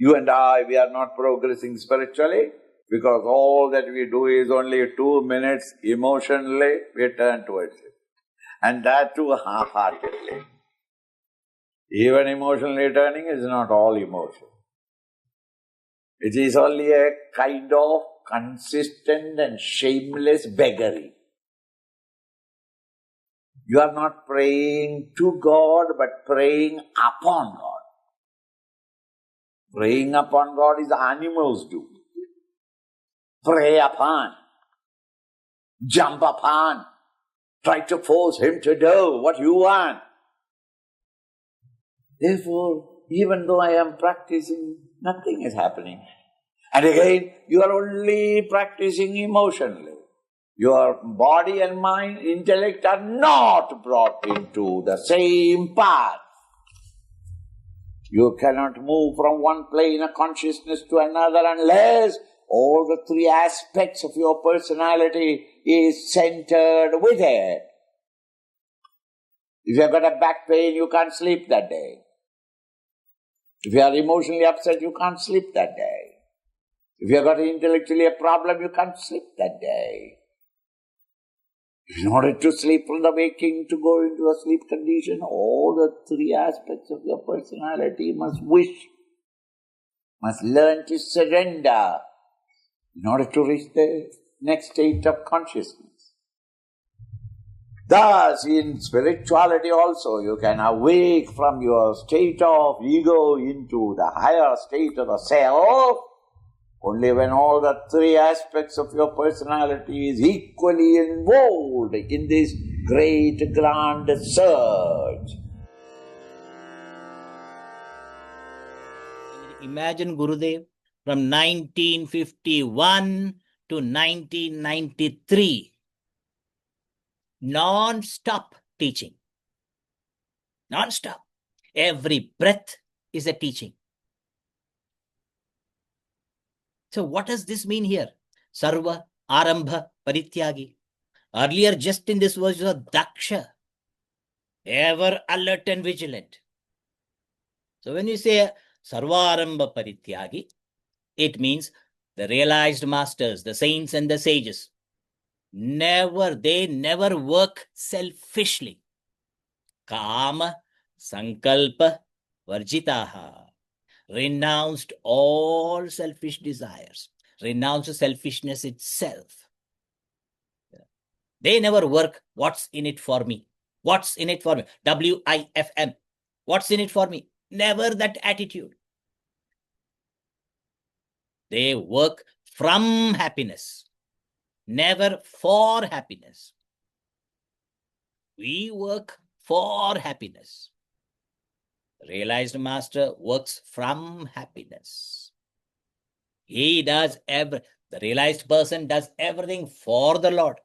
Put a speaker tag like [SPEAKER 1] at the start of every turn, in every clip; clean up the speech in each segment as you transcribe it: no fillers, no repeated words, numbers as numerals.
[SPEAKER 1] You and I, we are not progressing spiritually because all that we do is only 2 minutes emotionally, we turn towards it. And that too half-heartedly. Even emotionally turning is not all emotion. It is only a kind of consistent and shameless beggary. You are not praying to God, but praying upon God. Praying upon God is animals do. Pray upon, jump upon, try to force him to do what you want. Therefore, even though I am practicing, nothing is happening. And again, you are only practicing emotionally. Your body and mind, intellect are not brought into the same path. You cannot move from one plane of consciousness to another unless all the 3 aspects of your personality is centered with it. If you have got a back pain, you can't sleep that day. If you are emotionally upset, you can't sleep that day. If you have got intellectually a problem, you can't sleep that day. In order to sleep from the waking, to go into a sleep condition, all the 3 aspects of your personality must wish, must learn to surrender in order to reach the next state of consciousness. Thus, in spirituality also, you can awake from your state of ego into the higher state of the self only when all the 3 aspects of your personality is equally involved in this great grand search.
[SPEAKER 2] Imagine Gurudev from 1951 to 1993, non-stop teaching. Non-stop. Every breath is a teaching. So what does this mean here? Sarva, Arambha, Parityagi. Earlier, just in this verse, was Daksha, ever alert and vigilant. So when you say Sarva, Arambha, Parityagi, it means the realized masters, the saints and the sages, they never work selfishly. Kama, Sankalpa, Varjitaha. Renounced all selfish desires, renounced selfishness itself. They never work, what's in it for me? What's in it for me? WIFM. What's in it for me? Never that attitude. They work from happiness, never for happiness. We work for happiness. Realized master works from happiness. He does the realized person does everything for the Lord.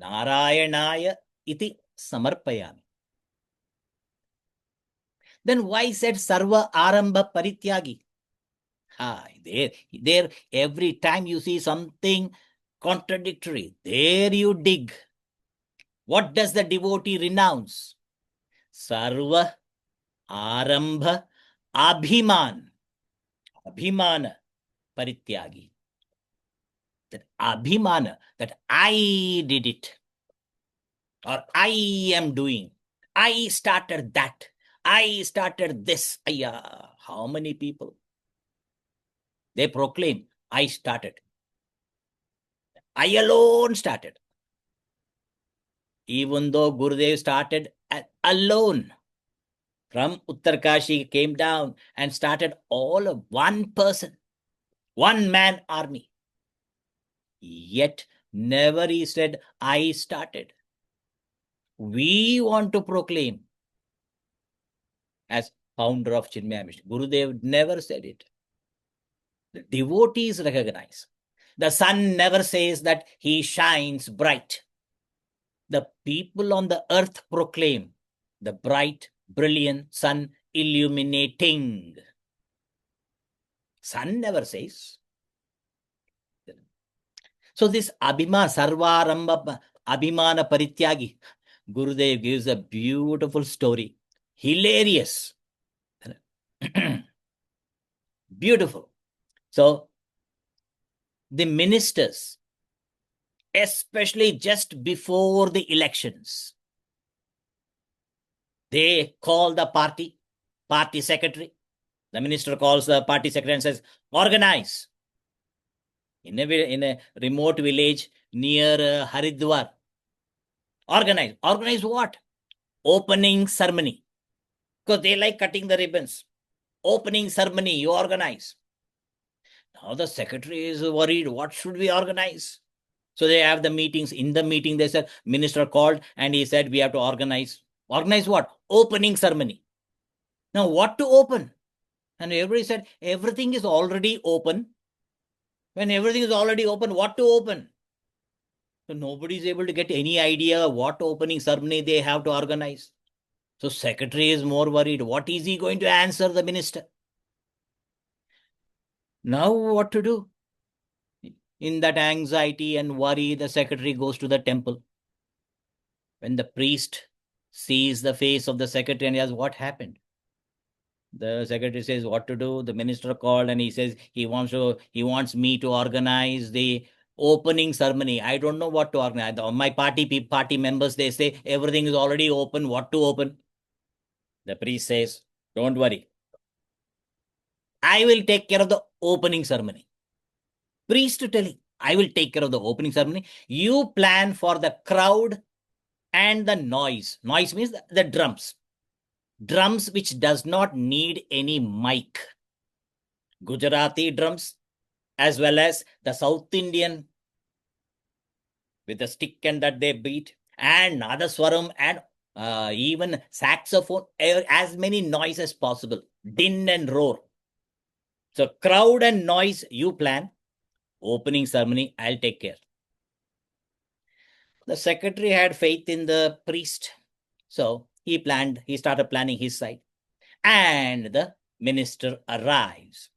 [SPEAKER 2] Narayanaya iti samarpayami. Then why said Sarva Arambha Parityagi? There every time you see something contradictory, there you dig. What does the devotee renounce? Sarva Arambha Abhiman. Abhimana Parityagi. That Abhimana, that I did it, or I am doing, I started that, I started this. How many people? They proclaim, I started. I alone started. Even though Gurudev started alone. From Uttarkashi came down and started all of one person, one man army. Yet never he said, I started. We want to proclaim as founder of Chinmayam. Gurudev never said it. The devotees recognize. The sun never says that he shines bright. The people on the earth proclaim the bright, brilliant sun illuminating. Sun never says. So this Abhimana, Sarvaramba, Abhimana Parityagi, Gurudev gives a beautiful story. Hilarious. Beautiful. So the ministers, especially just before the elections, they call the party secretary. The minister calls the party secretary and says, organize. In a remote village near Haridwar. Organize. Organize what? Opening ceremony. Because they like cutting the ribbons. Opening ceremony, you organize. Now the secretary is worried. What should we organize? So they have the meetings. In the meeting, they said, minister called and he said, we have to organize. Organize what? Opening ceremony. Now what to open? And everybody said, everything is already open. When everything is already open, what to open? So nobody is able to get any idea what opening ceremony they have to organize. So secretary is more worried. What is he going to answer the minister? Now what to do? In that anxiety and worry, the secretary goes to the temple. When the priest sees the face of the secretary and he asks, what happened? The secretary says, what to do? The minister called and he says, he wants me to organize the opening ceremony. I don't know what to organize. My party members, they say, everything is already open. What to open? The priest says, don't worry. I will take care of the opening ceremony. Priest telling, I will take care of the opening ceremony. You plan for the crowd and the noise. Noise means the drums. Drums which does not need any mic. Gujarati drums as well as the South Indian with the stick and that they beat, and Nadaswaram and even saxophone, as many noise as possible, din and roar. So crowd and noise you plan, opening ceremony I'll take care. The secretary had faith in the priest, so he started planning his side, and the minister arrives.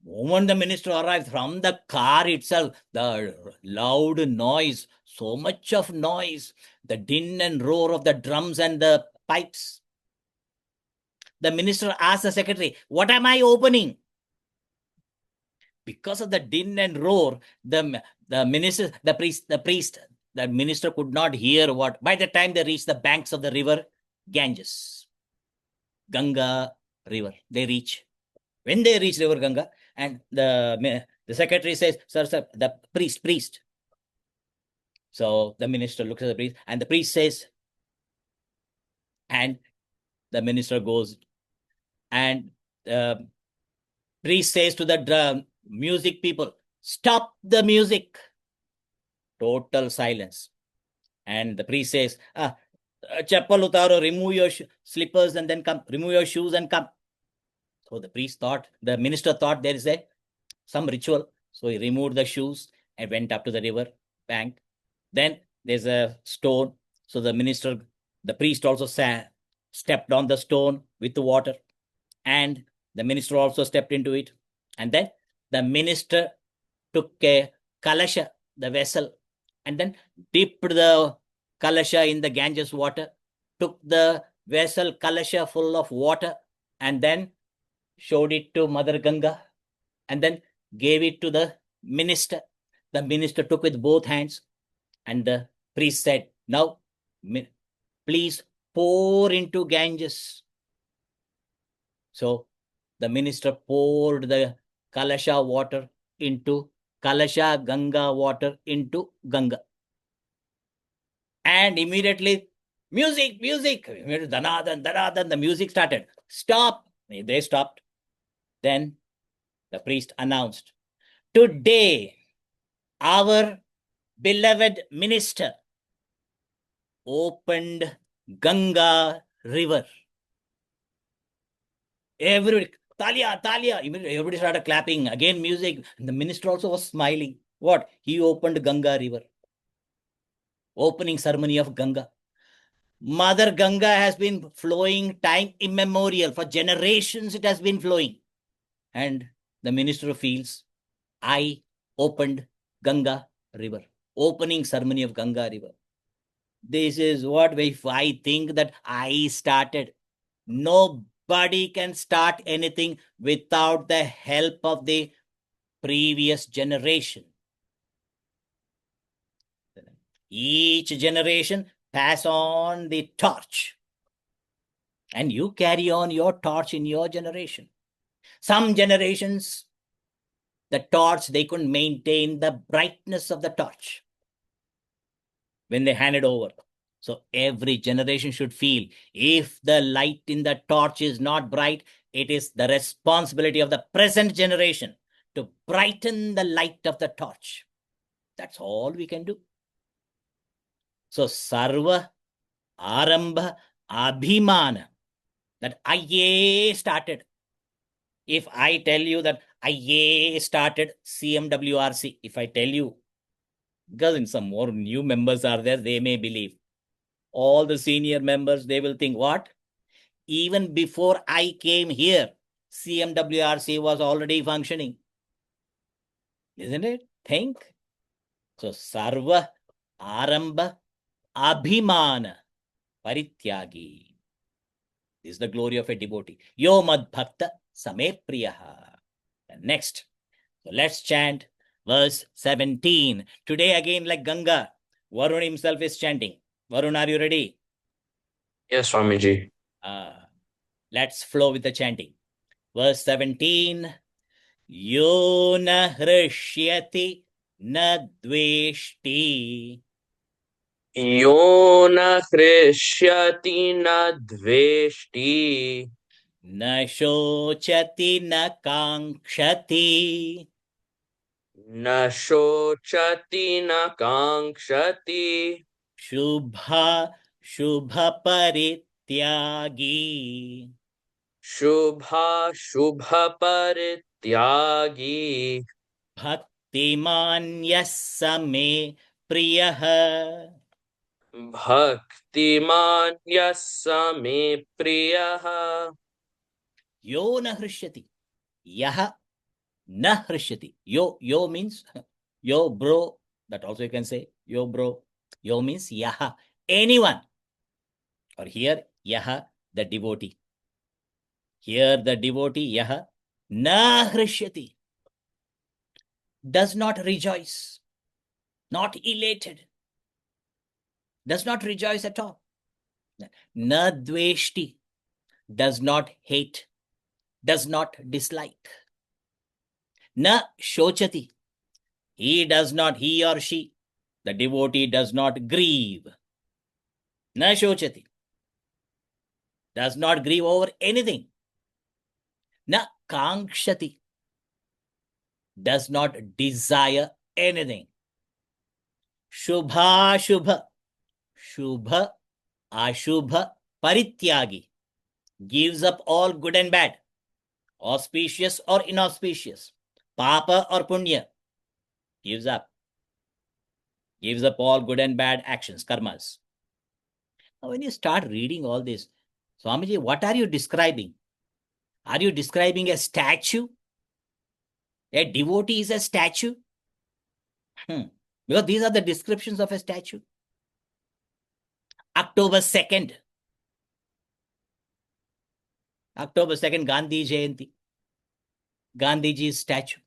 [SPEAKER 2] Moment the minister arrives, from the car itself, the loud noise, so much of noise, the din and roar of the drums and the pipes. The minister asked the secretary, what am I opening? Because of the din and roar, the minister could not hear what. By the time they reached the banks of the river Ganges, Ganga river, they reach. When they reach river Ganga, and the secretary says, sir, the priest. So the minister looks at the priest, and the priest says, and the minister goes, and the priest says to the music people, stop the music. Total silence. And the priest says, chappal utaro, remove your slippers and then come, remove your shoes and come. So the minister thought there is some ritual. So he removed the shoes and went up to the river bank. Then there's a stone. So the priest also stepped on the stone with the water. And the minister also stepped into it. And then the minister took a kalasha, the vessel, and then dipped the kalasha in the Ganges water, took the vessel kalasha full of water, and then showed it to Mother Ganga, and then gave it to the minister. The minister took with both hands, and the priest said, now, please pour into Ganges. So the minister poured the Kalasha water into Kalasha Ganga water into Ganga. And immediately, music, Danadan, the music started. Stop. They stopped. Then the priest announced, today, our beloved minister opened Ganga river. Everybody, Talia. Everybody started clapping. Again, music. And the minister also was smiling. What? He opened Ganga river. Opening ceremony of Ganga. Mother Ganga has been flowing time immemorial. For generations, it has been flowing. And the minister feels, I opened Ganga river. Opening ceremony of Ganga river. This is what if I think that I started. Nobody Nobody can start anything without the help of the previous generation. Each generation pass on the torch. And you carry on your torch in your generation. Some generations, the torch, they couldn't maintain the brightness of the torch when they hand it over. So every generation should feel, if the light in the torch is not bright, it is the responsibility of the present generation to brighten the light of the torch. That's all we can do. So Sarva, Arambha, Abhimana, that IA started. If I tell you that IA started CMWRC, if I tell you, because in some more new members are there, they may believe. All the senior members, they will think, what? Even before I came here, CMWRC was already functioning. Isn't it? Think. So Sarva, Arambha, Abhimana, Parityagi. This is the glory of a devotee. Yo mad bhakta same priyaha. Next, so let's chant verse 17. Today again, like Ganga, Varun himself is chanting. Varun, are you ready?
[SPEAKER 3] Yes, Swamiji.
[SPEAKER 2] Let's flow with the chanting. Verse 17. Yo na hrishyati na dveshti.
[SPEAKER 3] Yo na hrishyati na dveshti.
[SPEAKER 2] Na shochati na kankshati.
[SPEAKER 3] Na shochati na kankshati.
[SPEAKER 2] Shubha shubha parityagi.
[SPEAKER 3] Shubha shubha parityagi.
[SPEAKER 2] Bhaktiman yasame priyaha.
[SPEAKER 3] Bhaktiman yassa me priyaha.
[SPEAKER 2] Yo na hrishyati. Yaha na hrishyati. Yo means yo bro. That also you can say yo bro. Yo means yaha. Anyone. Or here yaha, the devotee. Here the devotee yaha na hrishyati. Does not rejoice. Not elated. Does not rejoice at all. Na dveshti. Does not hate. Does not dislike. Na shochati. He does not, he or she, the devotee does not grieve. Na shochati. Does not grieve over anything. Na kankshati. Does not desire anything. Shubha shubha. Shubha ashubha parityagi. Gives up all good and bad. Auspicious or inauspicious. Papa or punya. Gives up. Gives up all good and bad actions, karmas. Now when you start reading all this, Swamiji, what are you describing? Are you describing a statue? A devotee is a statue? Because these are the descriptions of a statue. October 2nd. October 2nd, Gandhi Jayanti. Gandhiji's statue.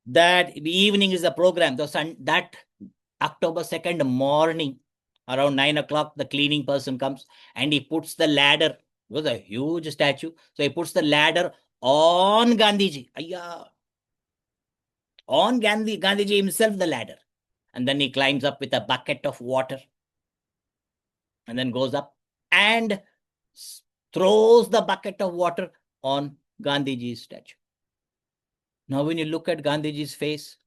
[SPEAKER 2] That evening is the program. That October 2nd morning, around 9 o'clock, the cleaning person comes and he puts the ladder. It was a huge statue. So he puts the ladder on Gandhiji. Ayya. On Gandhiji himself, the ladder. And then he climbs up with a bucket of water. And then goes up and throws the bucket of water on Gandhiji's statue. Now when you look at Gandhiji's face,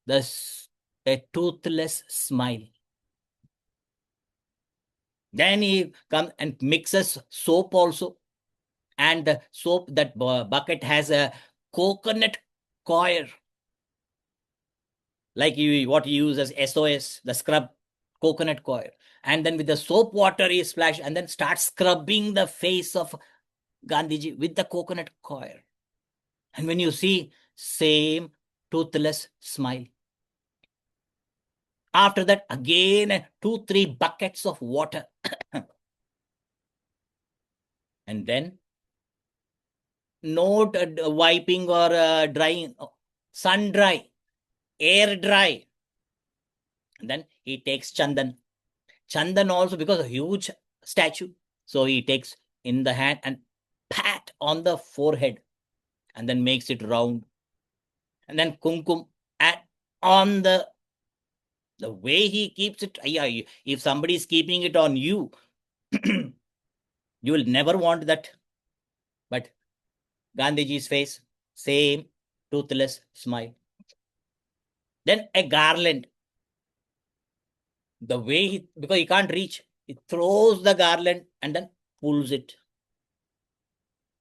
[SPEAKER 2] there's a toothless smile. Then he comes and mixes soap also. And the soap, that bucket has a coconut coir. Like what you use as SOS, the scrub, coconut coir. And then with the soap water he splash and then starts scrubbing the face of Gandhiji with the coconut coir. And when you see, same toothless smile. After that, again 2-3 buckets of water. And then not wiping or drying, sun dry, air dry. And then he takes Chandan. Chandan also, because a huge statue. So he takes in the hand and pat on the forehead and then makes it round. And then kumkum and on the way he keeps it. If somebody is keeping it on you, you will never want that. But Gandhiji's face, same toothless smile. Then a garland. The way because he can't reach, he throws the garland and then pulls it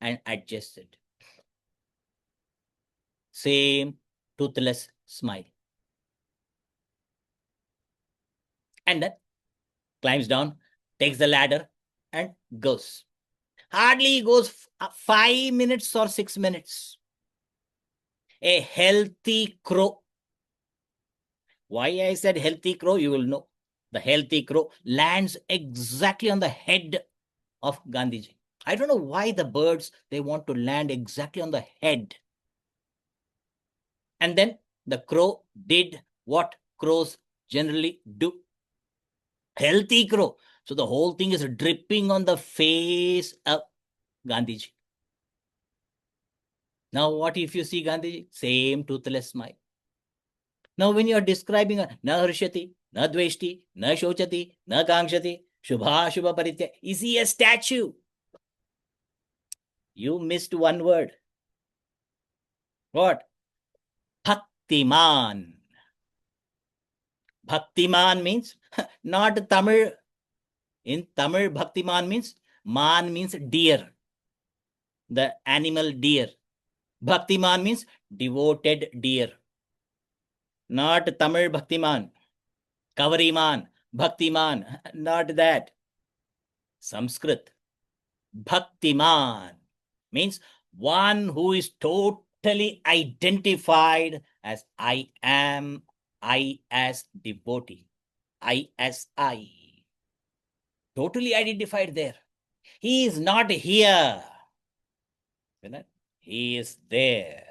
[SPEAKER 2] and adjusts it. Same toothless smile. And then climbs down, takes the ladder and goes. Hardly goes 5 minutes or 6 minutes. A healthy crow. Why I said healthy crow, you will know. The healthy crow lands exactly on the head of Gandhiji. I don't know why the birds, they want to land exactly on the head. And then the crow did what crows generally do. Healthy crow. So the whole thing is dripping on the face of Gandhiji. Now what if you see Gandhiji? Same toothless smile. Now when you are describing na hrishati, na dveshti, na shochati, na kangshati, shubha shubha paritya, is he a statue? You missed one word. What? Bhaktiman. Bhaktiman means not Tamil. In Tamil, Bhaktiman means man means deer, the animal deer. Bhaktiman means devoted deer. Not Tamil Bhaktiman, Kavariman, Bhaktiman, not that. Sanskrit. Bhaktiman means one who is totally identified as I am, I as devotee, I as I. Totally identified there. He is not here. He is there.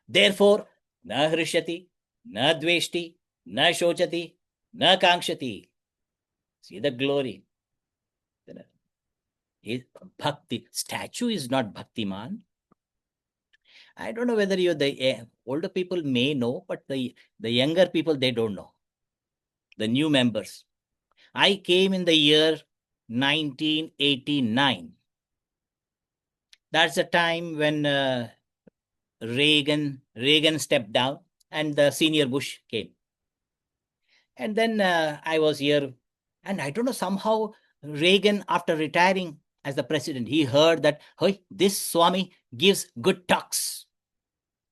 [SPEAKER 2] Therefore, na hrishati, na dveshti, na shochati, na kangshati. See the glory. His bhakti. Statue is not Bhaktiman. I don't know whether the older people may know, but the younger people, they don't know. The new members. I came in the year 1989. That's the time when Reagan stepped down and the senior Bush came. And then I was here, and I don't know, somehow Reagan, after retiring as the president, he heard that, hey, this Swami gives good talks.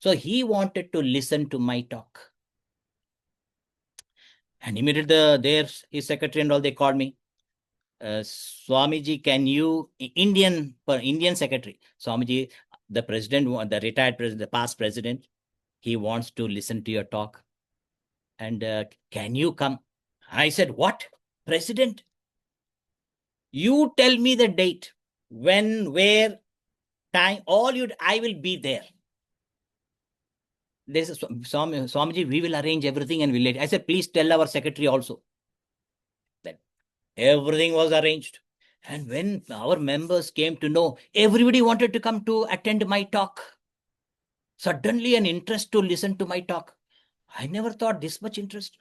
[SPEAKER 2] So he wanted to listen to my talk. And immediately his secretary and all, they called me. Swamiji, can you, Indian secretary, Swamiji, the president, the retired president, the past president, he wants to listen to your talk. And can you come? I said, what? President? You tell me the date, when, where, time, I will be there. They said, Swamiji, we will arrange everything and we'll let. I said, please tell our secretary also. That everything was arranged. And when our members came to know, everybody wanted to come to attend my talk. Suddenly an interest to listen to my talk. I never thought this much interest.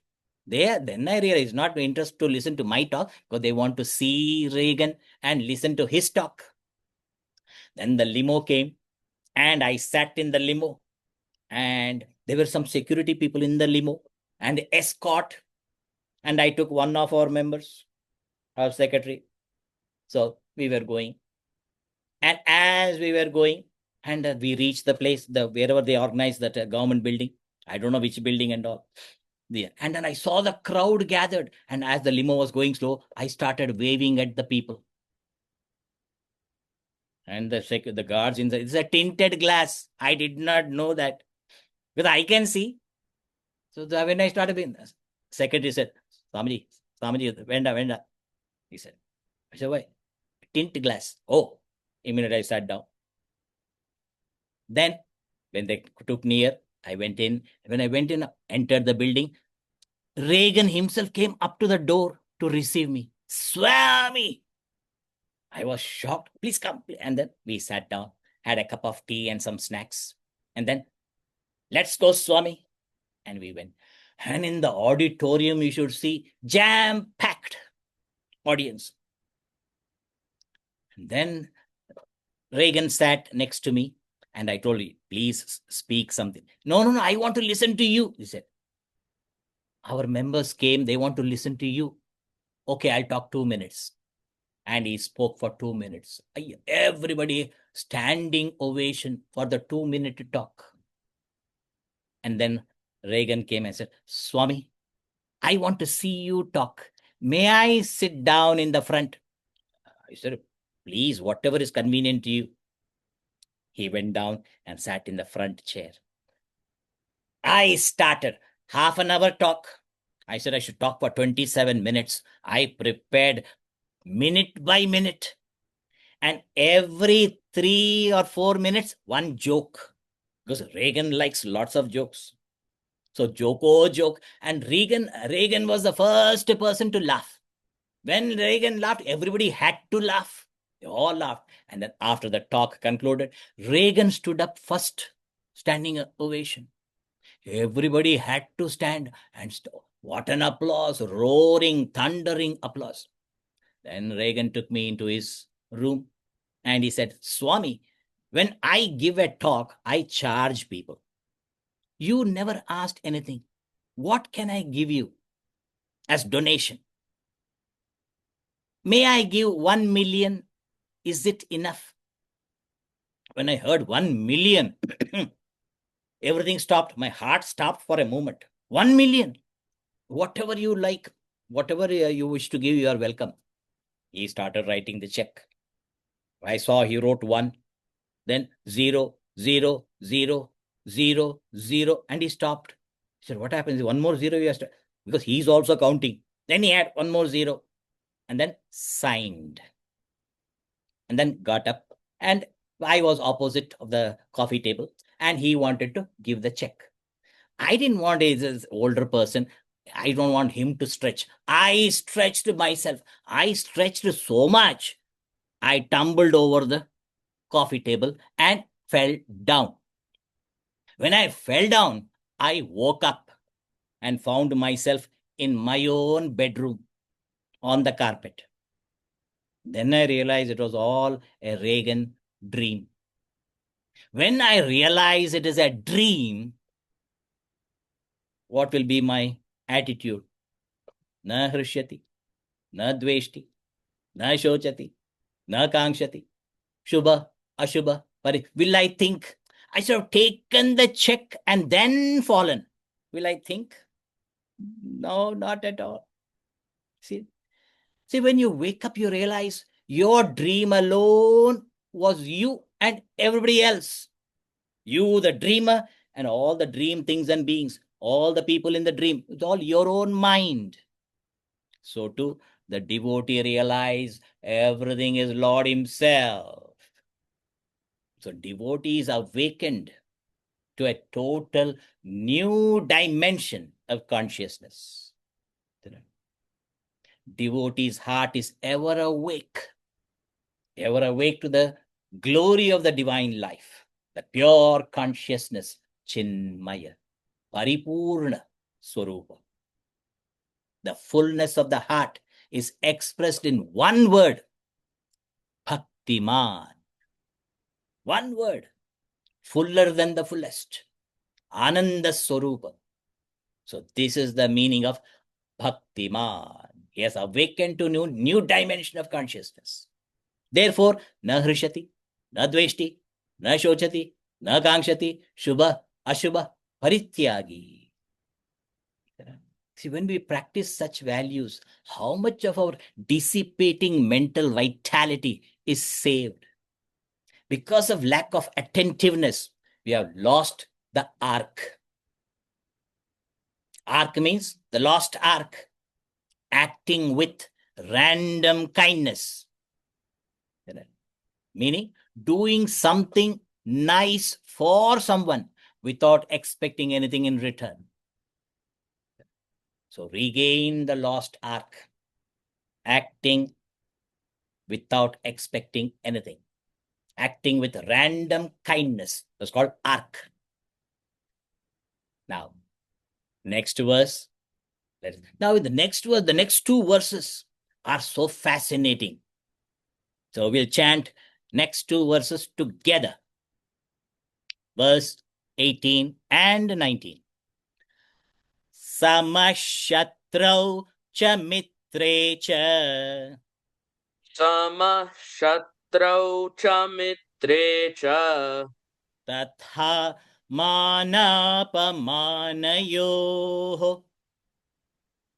[SPEAKER 2] Then I realized not interest to listen to my talk, because they want to see Reagan and listen to his talk. Then the limo came and I sat in the limo, and there were some security people in the limo and escort. And I took one of our members, our secretary. So we were going. And as we were going, and we reached the place, wherever they organized that government building. I don't know which building and all. And then I saw the crowd gathered. And as the limo was going slow, I started waving at the people. And the guards it's a tinted glass. I did not know that, because I can see. So when I started being, secretary said, Swamiji, Venda. He said, I said, why? Tint glass. Oh, Immediately I sat down. Then, when they took near, I went in. When I went in, entered the building, Reagan himself came up to the door to receive me. Swami! I was shocked. Please come. And then we sat down, had a cup of tea and some snacks. And then, let's go, Swami. And we went. And in the auditorium, you should see jam-packed audience. And then Reagan sat next to me and I told him, please speak something. No, I want to listen to you. He said, our members came, they want to listen to you. Okay, I'll talk 2 minutes. And he spoke for 2 minutes. Everybody standing ovation for the 2-minute talk. And then Reagan came and said, Swami, I want to see you talk. May I sit down in the front? I said, please, whatever is convenient to you. He went down and sat in the front chair. I started half an hour talk. I said I should talk for 27 minutes. I prepared minute by minute. And every 3 or 4 minutes, one joke. Because Reagan likes lots of jokes. So joke. And Reagan was the first person to laugh. When Reagan laughed, everybody had to laugh. They all laughed. And then after the talk concluded, Reagan stood up first, standing ovation. Everybody had to stand and what an applause, roaring, thundering applause. Then Reagan took me into his room and he said, Swami, when I give a talk, I charge people. You never asked anything. What can I give you as donation? May I give 1 million? Is it enough? When I heard 1 million, everything stopped. My heart stopped for a moment. 1 million. Whatever you like, whatever you wish to give, you are welcome. He started writing the check. I saw he wrote 1, then 0, 0, 0, 0, 0, and he stopped. He said, what happens? 1 more 0 he has to, because he's also counting. Then he had 1 more 0, and then signed. And then got up, and I was opposite of the coffee table, and he wanted to give the check. I didn't want his older person. I don't want him to stretch. I stretched myself. I stretched so much. I tumbled over the coffee table and fell down. When I fell down, I woke up and found myself in my own bedroom on the carpet. Then I realized it was all a Reagan dream. When I realize it is a dream, what will be my attitude? Na hrishyati, na dveshti, na shochati, na kankshati, shubha, ashubha, pari. Will I think? I should have taken the check and then fallen. Will I think? No, not at all. See, when you wake up, you realize your dream alone was you and everybody else. You, the dreamer, and all the dream things and beings, all the people in the dream, it's all your own mind. So too, the devotee realize everything is Lord himself. So devotees are awakened to a total new dimension of consciousness. Devotee's heart is ever awake to the glory of the divine life, the pure consciousness, Chinmaya, Paripurna Swarupa. The fullness of the heart is expressed in one word, Bhaktiman. One word, fuller than the fullest, Ananda Swarupa. So this is the meaning of Bhaktiman. He has awakened to new dimension of consciousness. Therefore, na hrishati, na dveshti, na shochati, na kankshati, shubha, ashubha, parityagi. See, when we practice such values, how much of our dissipating mental vitality is saved? Because of lack of attentiveness, we have lost the ark. Ark means the lost ark, acting with random kindness. meaning doing something nice for someone without expecting anything in return. So regain the lost arc, acting without expecting anything, acting with random kindness. That's called arc. Now, next verse. Now, in the next verse, the next two verses are so fascinating. So we'll chant next two verses together. Verse 18 and 19. Samashatrau cha mitre cha.
[SPEAKER 3] Samashatrau cha mitre cha.
[SPEAKER 2] Tatha manapamanayoh.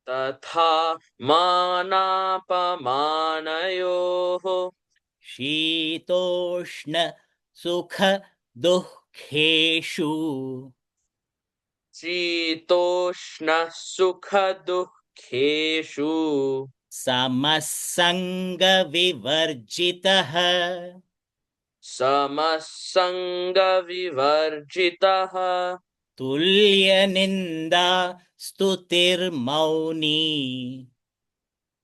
[SPEAKER 3] Tatha manapamanayoh.
[SPEAKER 2] Shitoshna sukha dukheshu.
[SPEAKER 3] Shitoshna sukha dukheshu.
[SPEAKER 2] Samasanga vivarjitah.
[SPEAKER 3] Samasanga vivarjitah.
[SPEAKER 2] Tulya ninda stutir mauni.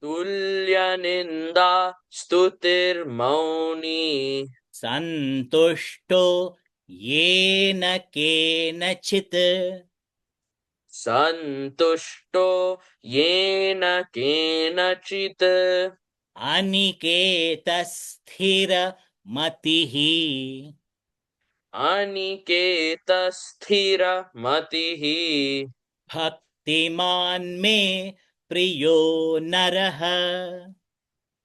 [SPEAKER 3] Tulya ninda stutir mauni.
[SPEAKER 2] Santushto yena kenachit.
[SPEAKER 3] Santushto yena kenachit.
[SPEAKER 2] Aniketa sthira matihi.
[SPEAKER 3] Aniketa sthira matihi.
[SPEAKER 2] Bhaktiman me priyo naraha.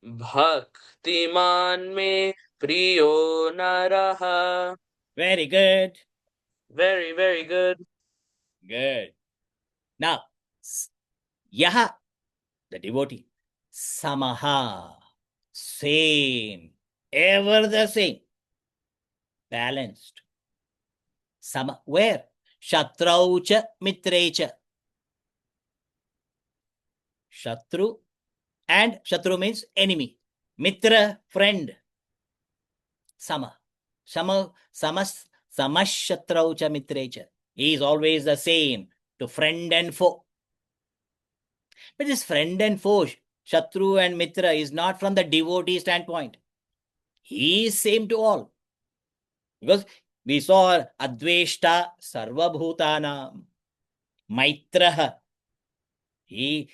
[SPEAKER 3] Bhaktiman me priyo naraha.
[SPEAKER 2] Very good.
[SPEAKER 3] Very, very good.
[SPEAKER 2] Good. Now, yaha, the devotee. Samaha, same, ever the same, balanced. Sama, where? Shatraucha mitrecha. Shatru, and Shatru means enemy. Mitra, friend. Sama. Samashatraucha mitrecha. He is always the same to friend and foe. But this friend and foe, Shatru and Mitra, is not from the devotee standpoint. He is same to all. Because we saw Adveshta Sarvabhutanam, Maitraha. He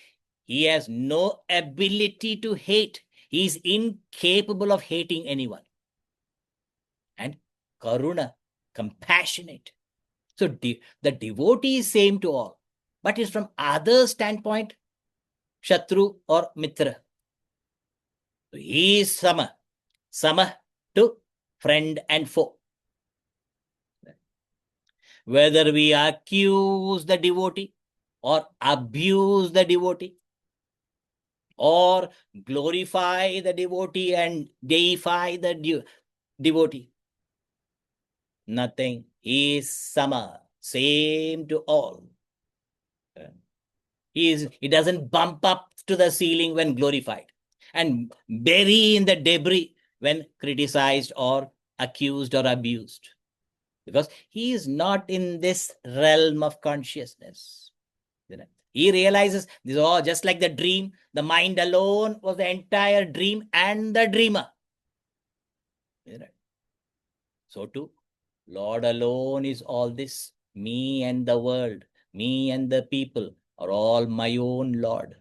[SPEAKER 2] has no ability to hate. He is incapable of hating anyone. And Karuna, compassionate. So the devotee is same to all. But is from other standpoint, Shatru or Mitra. So he is Sama. Sama to friend and foe. Whether we accuse the devotee or abuse the devotee or glorify the devotee and deify the devotee, nothing. He is Sama, same to all. He doesn't bump up to the ceiling when glorified and bury in the debris when criticized or accused or abused. Because he is not in this realm of consciousness. He realizes this is all just like the dream. The mind alone was the entire dream and the dreamer. So too, Lord alone is all this. Me and the world, me and the people are all my own Lord.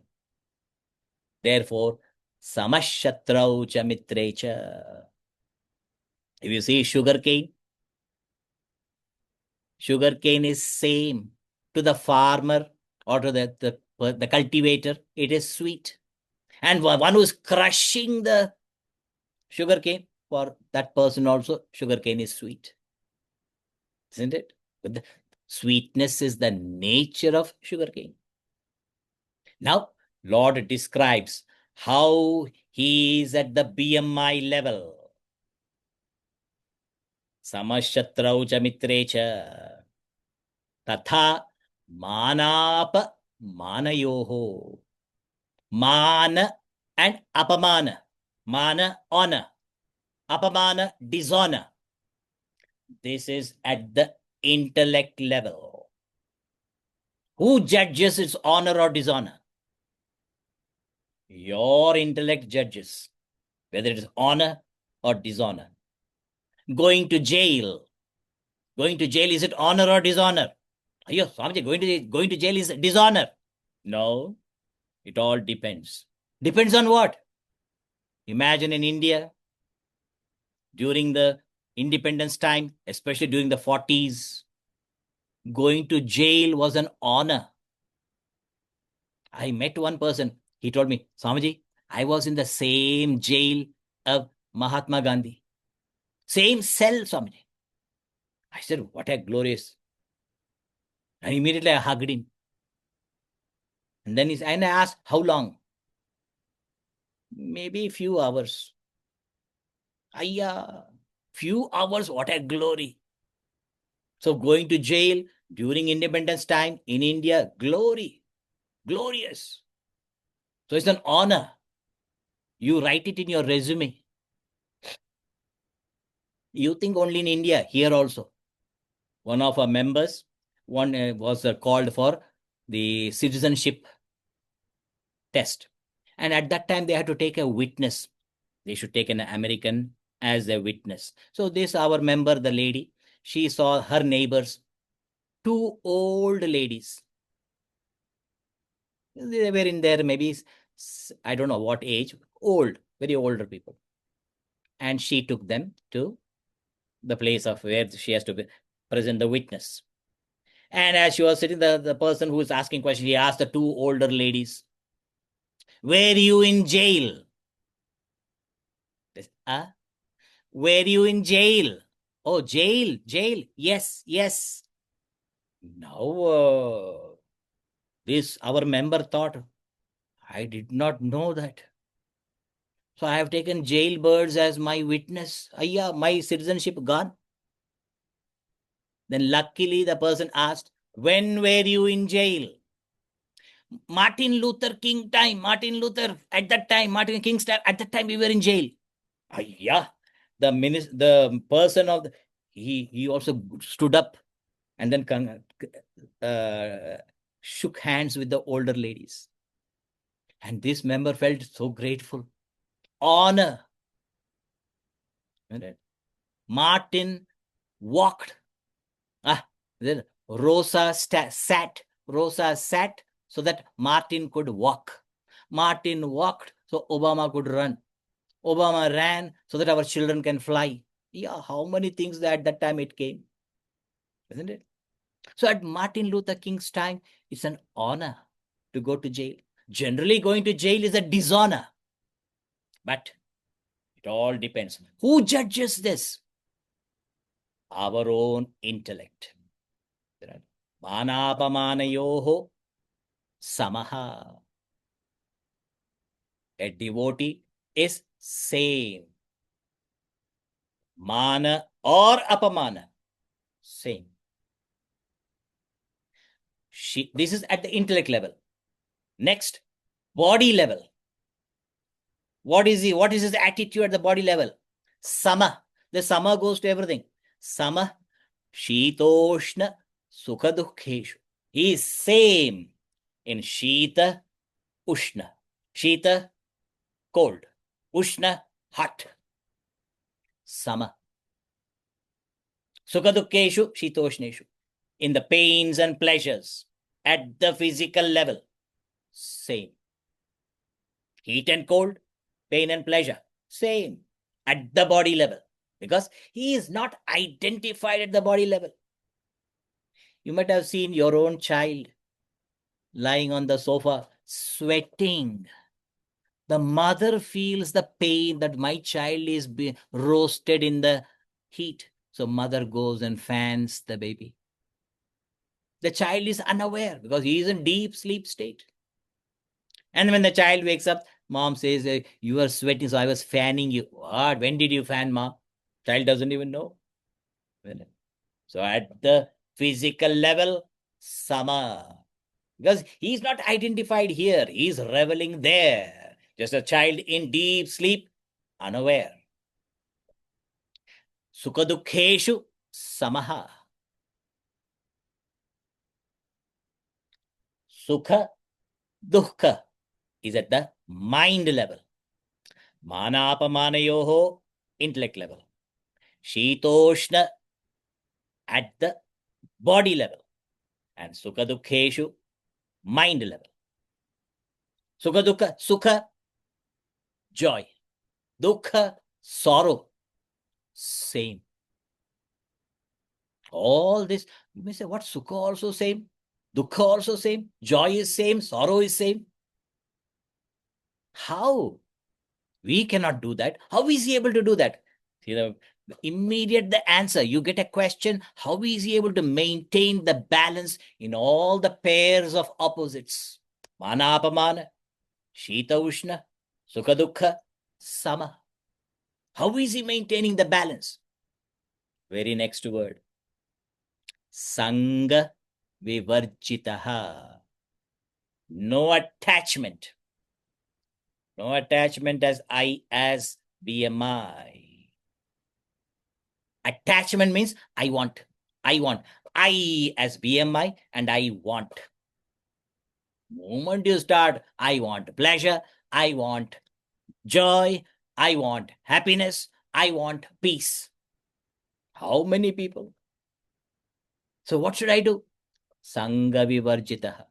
[SPEAKER 2] Therefore, samashatrau cha mitrecha. If you see sugarcane is same to the farmer or to the cultivator. It is sweet. And one who is crushing the sugarcane, for that person also, sugarcane is sweet. Isn't it? But the sweetness is the nature of sugarcane. Now, Lord describes how he is at the BMI level. Samashatrau cha mitrecha. Tatha manapa manayoho. Mana and apamana. Mana, honor. apamana, dishonor. This is at the intellect level. Who judges its honor or dishonor? Your intellect judges whether it is honor or dishonor. Going to jail. Going to jail, is it honor or dishonor? Ayyo, Swamiji, going to jail is dishonor. No, it all depends. Depends on what? Imagine in India, during the independence time, especially during the 40s, going to jail was an honor. I met one person. He told me, Swamiji, I was in the same jail of Mahatma Gandhi. Same cell, Swamiji. I said, what a glorious. And immediately I hugged him. And then I asked, how long? Maybe a few hours. Ayya, few hours, what a glory. So going to jail during independence time in India, glory, glorious. So it's an honor. You write it in your resume. You think only in India, here also. One of our members, was called for the citizenship test. And at that time, they had to take a witness. They should take an American as a witness. So this, our member, the lady, she saw her neighbors, two old ladies. They were in their maybe, I don't know what age, old, very older people. And she took them to the place of where she has to present the witness. And as she was sitting, the person who was asking questions, he asked the two older ladies, were you in jail? Were you in jail? Oh, jail. Yes. Now, this, our member thought, I did not know that. So I have taken jailbirds as my witness. Ayya, my citizenship gone. Then luckily the person asked, when were you in jail? Martin Luther King time. Martin Luther, at that time, Martin King's time, at that time we were in jail. Ayya, the person of the, he also stood up and then shook hands with the older ladies. And this member felt so grateful. Honor. Martin walked. Then Rosa sat so that Martin could walk. Martin walked so Obama could run. Obama ran so that our children can fly. Yeah, how many things that at that time it came, isn't it? So at Martin Luther King's time, it's an honor to go to jail. Generally, going to jail is a dishonor. But it all depends. Who judges this? Our own intellect. Manapamanayoho samaha. A devotee is same. Mana or apamana, same. This is at the intellect level. Next, body level. What is his attitude at the body level? Sama. The sama goes to everything. Sama, shitoshna, sukha dukkheshu. He is same in shita, ushna. Shita, cold. Ushna, hot. Sama. Sukha dukkheshu, shitoshneshu. In the pains and pleasures, at the physical level, same. Heat and cold, pain and pleasure, same. At the body level, because he is not identified at the body level. You might have seen your own child lying on the sofa, sweating. The mother feels the pain that my child is being roasted in the heat. So mother goes and fans the baby. The child is unaware because he is in deep sleep state. And when the child wakes up, mom says, you are sweating, so I was fanning you. What? When did you fan, mom? Child doesn't even know. So at the physical level, sama. Because he's not identified here. He's reveling there. Just a child in deep sleep, unaware. Sukha-dukkeshu samaha. Sukha, dukkha is at the mind level. Mana-apamanayoho, intellect level. Shitoshna at the body level. And sukha-dukkeshu, mind level. Sukha-dukkha, sukha, joy. Dukkha, sorrow. Same. All this, you may say, what, sukha also same? Dukkha also same? Joy is same? Sorrow is same? How? We cannot do that. How is he able to do that? See, the immediate the answer, you get a question, how is he able to maintain the balance in all the pairs of opposites? Mana apamana, shita ushna, sukha dukkha, sama. How is he maintaining the balance? Very next word. Sangha vivarjitaha. No attachment. No attachment as I, as BMI. Attachment means I want. I as BMI and I want. Moment you start, I want pleasure, I want joy, I want happiness, I want peace. How many people? So what should I do? Sangha vivarjitaha.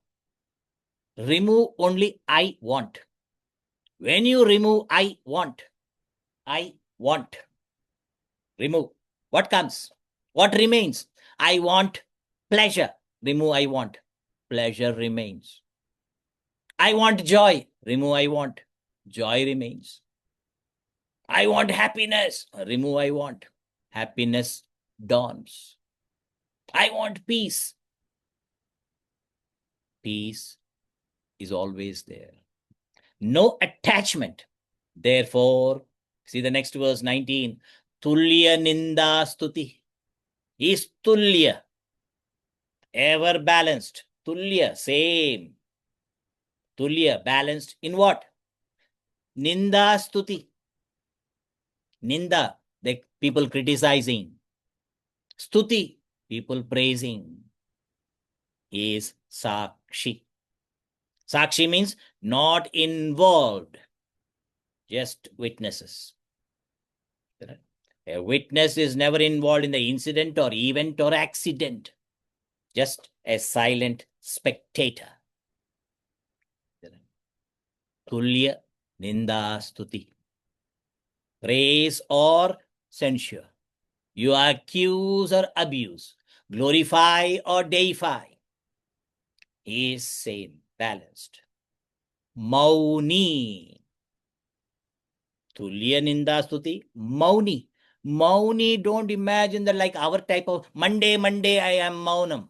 [SPEAKER 2] Remove only I want. When you remove I want, remove. What comes? What remains? I want pleasure. Remove I want. Pleasure remains. I want joy. Remove I want. Joy remains. I want happiness. Remove I want. Happiness dawns. I want peace. Peace is always there. No attachment. Therefore, see the next verse 19. Tulya ninda stuti. Is tulya. Ever balanced. Tulya, same. Tulya, balanced in what? Ninda stuti. Ninda, the people criticizing. Stuti, people praising. Is sakshi. Sakshi means not involved, just witnesses. A witness is never involved in the incident or event or accident, just a silent spectator. Tulya ninda stuti. Praise or censure. You accuse or abuse. Glorify or deify. Is same, balanced. Mauni. Tulya ninda stuti. Mauni. Mauni, don't imagine that like our type of Monday, I am Maunam.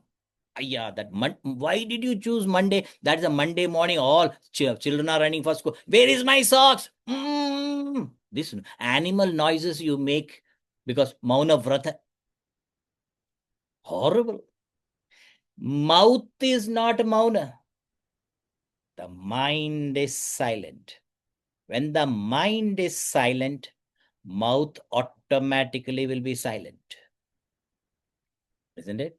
[SPEAKER 2] Yeah, that why did you choose Monday? That's a Monday morning. All children are running for school. Where is my socks? This animal noises you make because Mauna Vrata. Horrible. Mouth is not Mauna. The mind is silent. When the mind is silent, mouth automatically will be silent. Isn't it?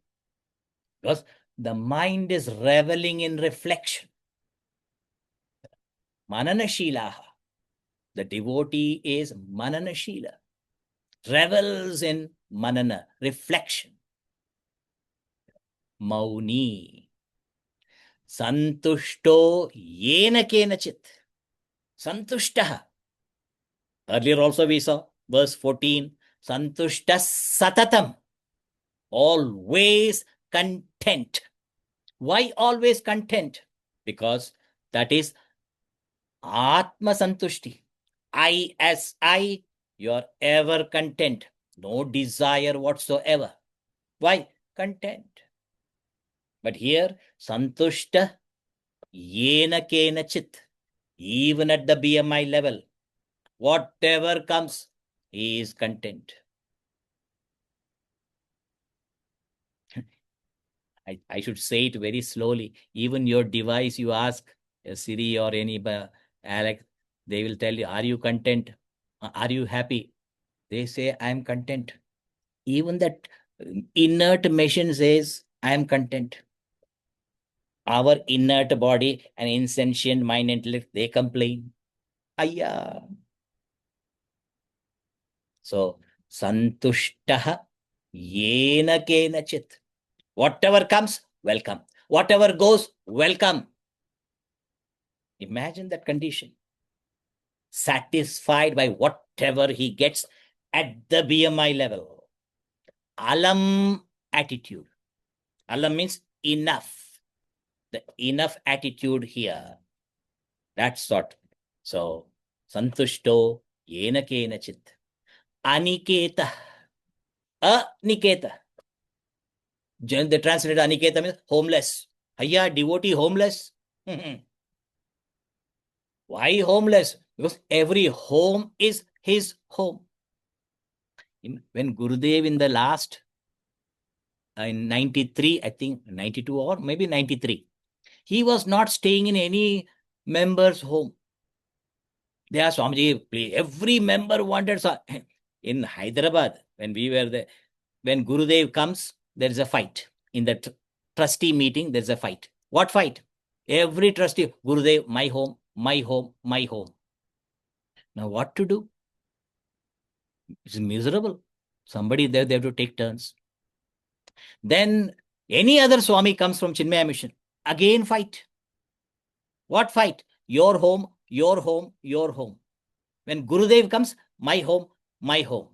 [SPEAKER 2] Because the mind is reveling in reflection. Mananashilaha. The devotee is mananashila. Revels in manana, reflection. Mauni. Santushto yena kenachit. Santushtaha. Earlier also we saw verse 14. Santushta satatam. Always content. Why always content? Because that is Atma Santushti. I as I, you are ever content. No desire whatsoever. Why? Content. But here, Santushta yena kenachit. Even at the BMI level, whatever comes, he is content. I should say it very slowly. Even your device, you ask a Siri or any Alex, they will tell you, are you content? Are you happy? They say, I am content. Even that inert machine says, I am content. Our inert body and insentient mind intellect, they complain. Ayya. So, santushtah yena kenachit. Whatever comes, welcome. Whatever goes, welcome. Imagine that condition. Satisfied by whatever he gets at the BMI level. Alam attitude. Alam means enough. The enough attitude here. That's what. So, santushto yena kenachit. Aniketa. Aniketa. They translated Aniketa means homeless. Hayya, devotee homeless. Why homeless? Because every home is his home. When Gurudev in the last, in 93, I think 92 or maybe 93, he was not staying in any member's home. There, Swamiji, please. Every member wanted. In Hyderabad, when we were there, when Gurudev comes, there is a fight. In the trustee meeting, there's a fight. What fight? Every trustee, Gurudev, my home, my home, my home. Now what to do? It's miserable. Somebody there, they have to take turns. Then any other Swami comes from Chinmaya mission, again fight. What fight? Your home, your home, your home. When Gurudev comes, my home, my home.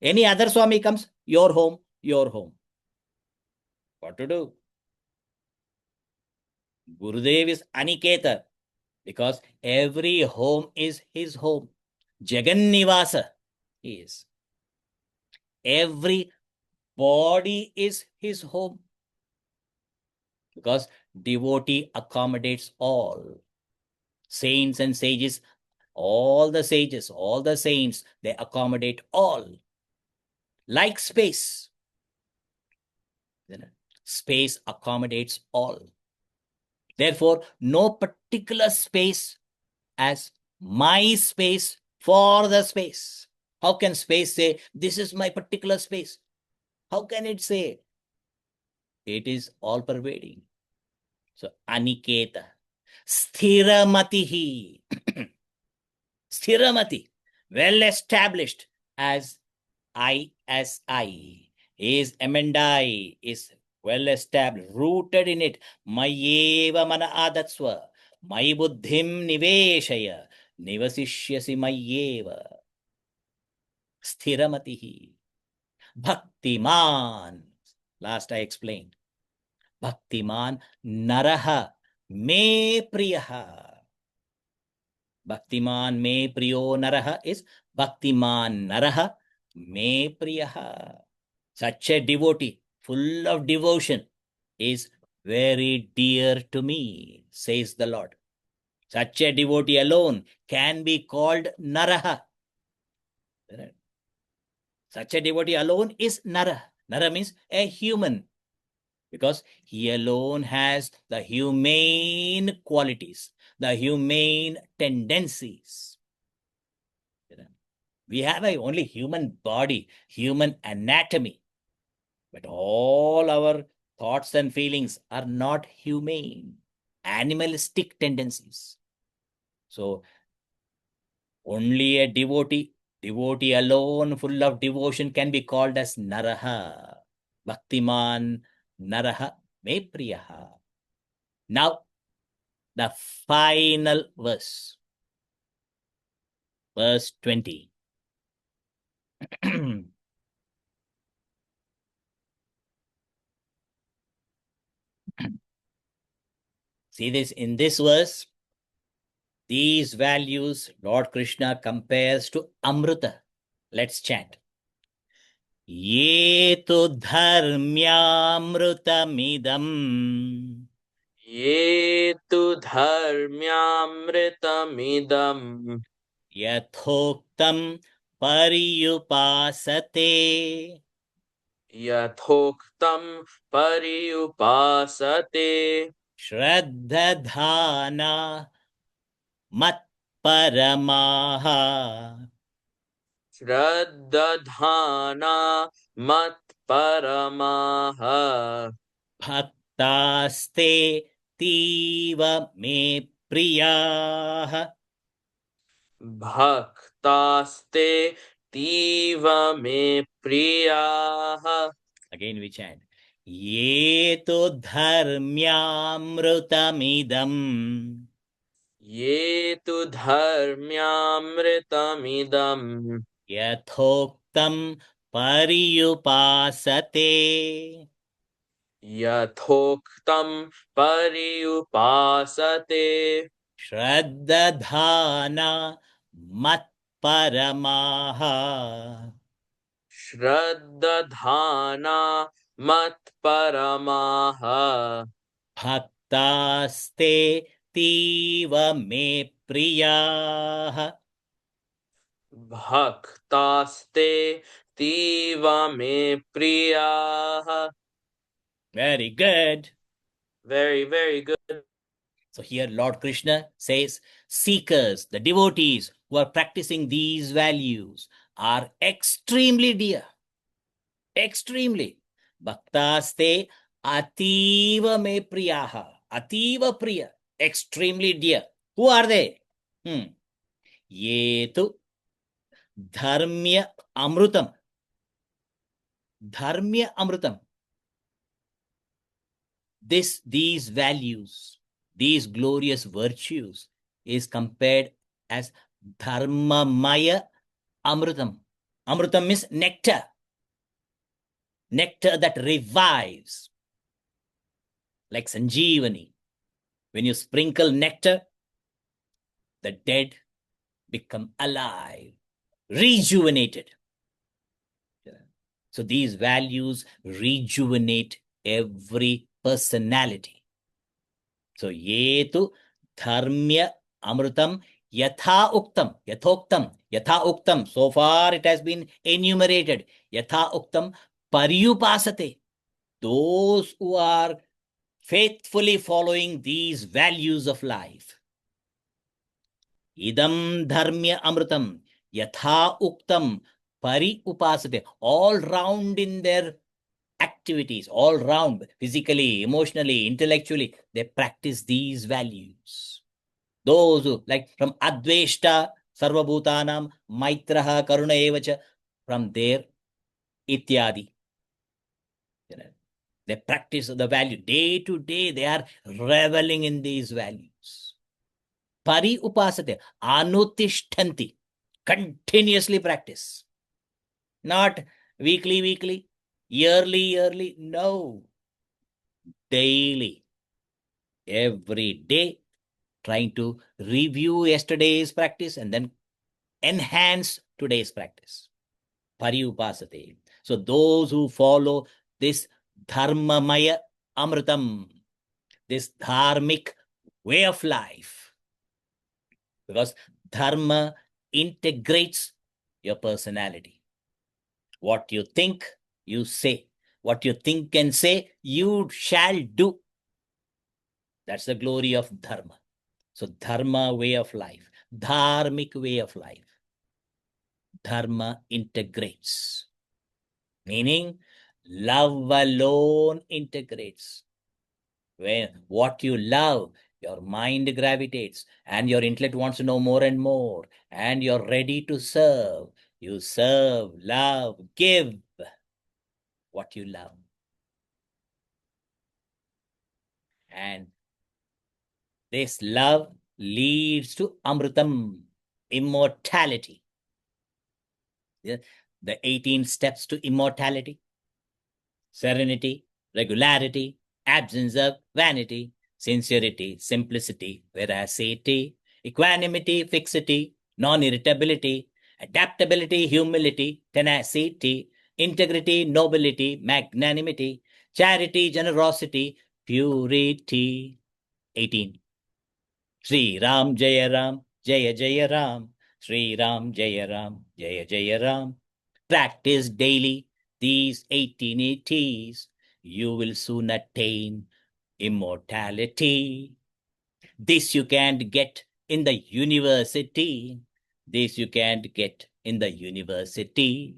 [SPEAKER 2] Any other Swami comes, your home, your home. What to do? Gurudev is Aniketa because every home is his home. Jagannivasa is. Every body is his home because devotee accommodates all. Saints and sages, all the sages, all the saints, they accommodate all. Like space. Space accommodates all. Therefore, no particular space as my space for the space. How can space say, this is my particular space? How can it say? It is all pervading. So, Aniketa. Sthiramatihi. Sthiramati. Well established as ISI. Is Emendai. Is well established. Rooted in it. Mayeva mana adatsva. Mai buddhim niveshaya. Nivasishyasi mayeva. Sthiramatihi. Bhaktiman. Last I explained. Bhaktiman naraha me priyaha. Bhaktiman me priyo naraha is Bhaktiman naraha me priyaha. Such a devotee, full of devotion, is very dear to me, says the Lord. Such a devotee alone can be called naraha. Such a devotee alone is nara. Nara means a human, because he alone has the humane qualities, the humane tendencies. We have only human body, human anatomy, but all our thoughts and feelings are not humane, animalistic tendencies. So only a devotee alone full of devotion can be called as naraha. Bhaktiman naraha me priyaha. Now, the final verse. Verse 20. See this, in this verse, these values Lord Krishna compares to Amrita. Let's chant. Ye tu dharmyamrutamidam.
[SPEAKER 3] Ye tu dharmyamritamidam.
[SPEAKER 2] Yathoktam pariyupasate.
[SPEAKER 3] Yathoktam pariyupasate.
[SPEAKER 2] Shraddhadhana mat paramaha.
[SPEAKER 3] Shraddhana mat paramaha.
[SPEAKER 2] Bhaktaste tiva me priyaha.
[SPEAKER 3] Bhaktaste tiva me priyaha.
[SPEAKER 2] Again we chant. Ye tu dharmyamrutamidam.
[SPEAKER 3] Ye tu dharmyamritamidam.
[SPEAKER 2] Yathoktam pariyupasate.
[SPEAKER 3] Yathoktam pariyupasate.
[SPEAKER 2] Shraddhana matparamaha.
[SPEAKER 3] Shraddhana mat paramaha.
[SPEAKER 2] Bhaktaste tiva me priyaha.
[SPEAKER 3] Bhaktaste tiva me priyaha.
[SPEAKER 2] Very good.
[SPEAKER 3] Very, very good.
[SPEAKER 2] So here Lord Krishna says, seekers, the devotees who are practicing these values are extremely dear. Extremely. Bhaktaste ativa me priyaha. Ativa priya. Extremely dear. Who are they? Yetu dharmya amrutam. Dharmya amrutam. These values, these glorious virtues is compared as dharmamaya amrutam. Amrutam means nectar. Nectar that revives. Like Sanjeevani. When you sprinkle nectar, the dead become alive, rejuvenated. So these values rejuvenate every personality. So yetu dharmya amrutam yatha uktam, yathoktam, yatha uktam. So far it has been enumerated. Yatha uktam paryupasate. Those who are faithfully following these values of life. Idam dharmya amrutam yatha uktam pari upasate. All round in their activities, all round, physically, emotionally, intellectually, they practice these values. Those who, like from Adveshta, Sarvabhutanam, Maitraha, Karuna Evacha, from there, Ityadi. They practice the value. Day to day, they are reveling in these values. Pari upasate, anutishtanti, continuously practice. Not weekly, yearly, no. Daily, every day, trying to review yesterday's practice and then enhance today's practice. Pari upasate. So those who follow this dharmamaya amritam, this dharmic way of life, because dharma integrates your personality. What you think, you say. What you think and say, you shall do. That's the glory of dharma. So dharma way of life, dharmic way of life. Dharma integrates. Meaning, love alone integrates. When what you love, your mind gravitates and your intellect wants to know more and more, and you're ready to serve. You serve, love, give what you love. And this love leads to amritam, immortality. The 18 steps to immortality: serenity, regularity, absence of vanity, sincerity, simplicity, veracity, equanimity, fixity, non-irritability, adaptability, humility, tenacity, integrity, nobility, magnanimity, charity, generosity, purity. 18. Sri Ram Jaya Ram, Jaya Jaya Ram, Sri Ram Jaya Ram, Jaya Jaya Ram. Practice daily these 18 ATs. You will soon attain immortality. This you can't get in the university. This you can't get in the university.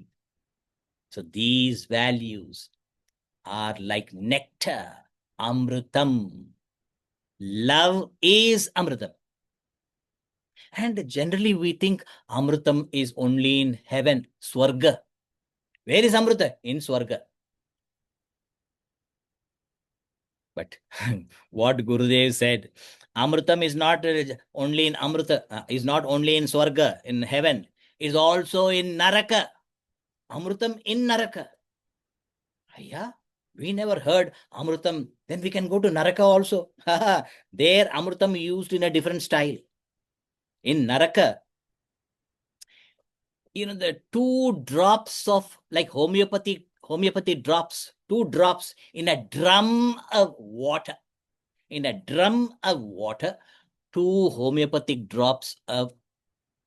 [SPEAKER 2] So these values are like nectar, amrutam. Love is amrutam. And generally we think amrutam is only in heaven, swarga. Where is amruta? In swarga. But what Gurudev said, amrutam is not only in amruta, is not only in swarga, in heaven, is also in naraka. Amrutam in naraka. Yeah, we never heard amrutam. Then we can go to naraka also. There amrutam used in a different style. In naraka, the 2 drops of, like homeopathy drops, 2 drops in a drum of water. In a drum of water, 2 homeopathic drops of,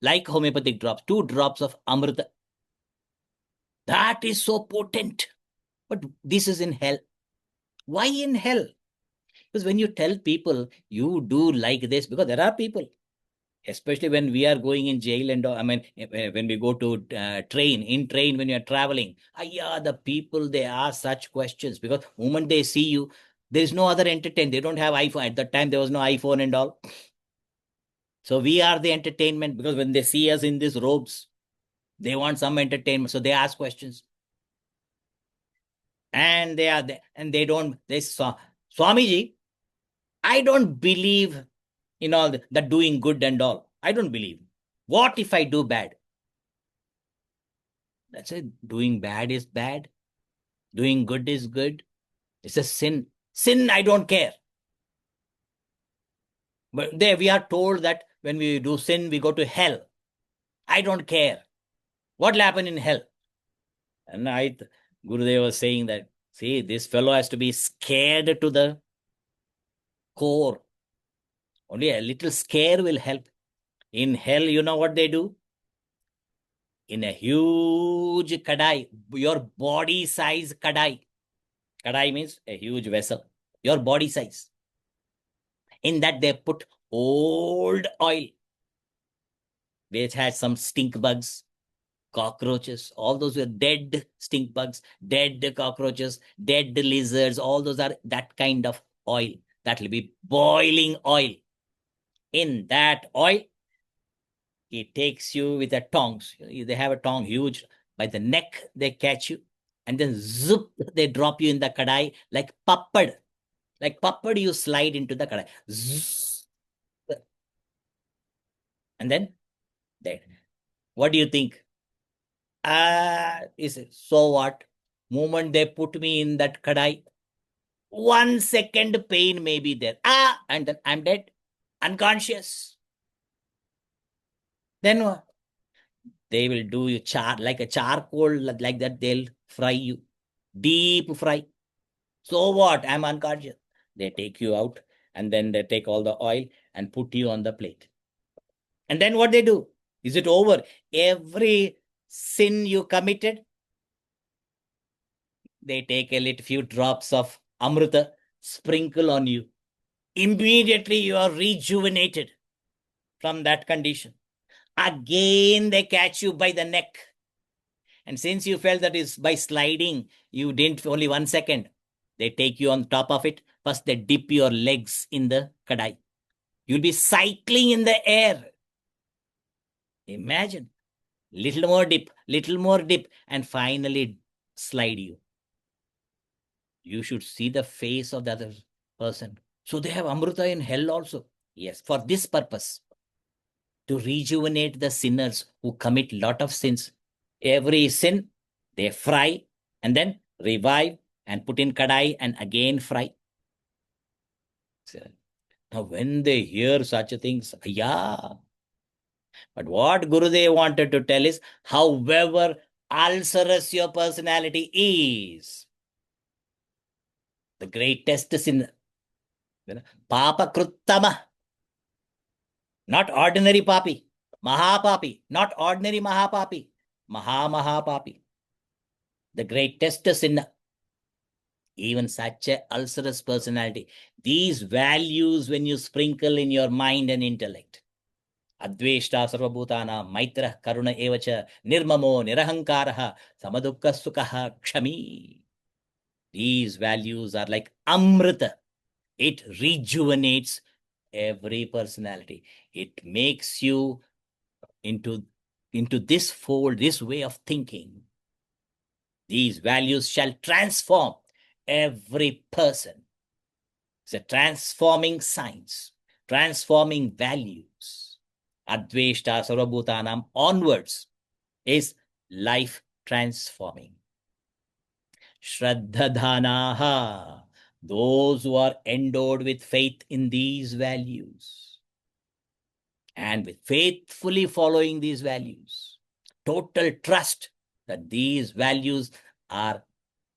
[SPEAKER 2] like homeopathic drops, 2 drops of amrita. That is so potent. But this is in hell. Why in hell? Because when you tell people you do like this, because there are people, especially when we are going in jail and when we go to train, when you are traveling, the people, they ask such questions because the moment they see you, there is no other entertainment. They don't have iPhone. At that time, there was no iPhone and all. So we are the entertainment, because when they see us in these robes, they want some entertainment. So they ask questions. And they are there, and they saw Swamiji, I don't believe in all that doing good and all. I don't believe. What if I do bad? That's it. Doing bad is bad. Doing good is good. It's a sin. Sin, I don't care. But there we are told that when we do sin, we go to hell. I don't care. What will happen in hell? And Gurudev was saying that, see, this fellow has to be scared to the core. Only a little scare will help. In hell, you know what they do? In a huge kadai, your body size kadai. Kadai means a huge vessel, your body size. In that they put old oil, which has some stink bugs, cockroaches, all those were dead stink bugs, dead cockroaches, dead lizards, all those are that kind of oil. That will be boiling oil. In that oil, he takes you with a tongs. They have a tong huge. By the neck, they catch you. And then zoop, they drop you in the kadai like pappad. Like pappad, you slide into the kadai. Zzz. And then, dead. What do you think? So what? Moment they put me in that kadai, 1 second pain may be there. And then I'm dead. Unconscious. Then what? They will do you like a charcoal, like that, they'll fry you. Deep fry. So what? I'm unconscious. They take you out, and then they take all the oil and put you on the plate. And then what they do? Is it over? Every sin you committed, they take a little few drops of amrita, sprinkle on you. Immediately you are rejuvenated from that condition. Again, they catch you by the neck. And since you felt that is by sliding, you didn't only 1 second. They take you on top of it. First, they dip your legs in the kadai. You'll be cycling in the air. Imagine. Little more dip, and finally slide you. You should see the face of the other person. So they have amrita in hell also. Yes, for this purpose. To rejuvenate the sinners who commit lot of sins. Every sin, they fry and then revive and put in kadai and again fry. So, now when they hear such things, But what Gurudev wanted to tell is, however ulcerous your personality is, the greatest sin, Papa Kruttama, not ordinary papi, Mahapapi, not ordinary Mahapapi, Mahapapi, the greatest sinner. Even such a ulcerous personality, these values, when you sprinkle in your mind and intellect, Adveshta sarvabhutana maitra karuna evacha nirmamo nirahankaraha samadukka sukha kshami. These values are like amrita. It rejuvenates every personality. It makes you into this fold, this way of thinking. These values shall transform every person. It's a transforming science, transforming values. Adveshta sarvabhutanam onwards is life transforming. Shraddhadhanaha, those who are endowed with faith in these values and with faithfully following these values, total trust that these values are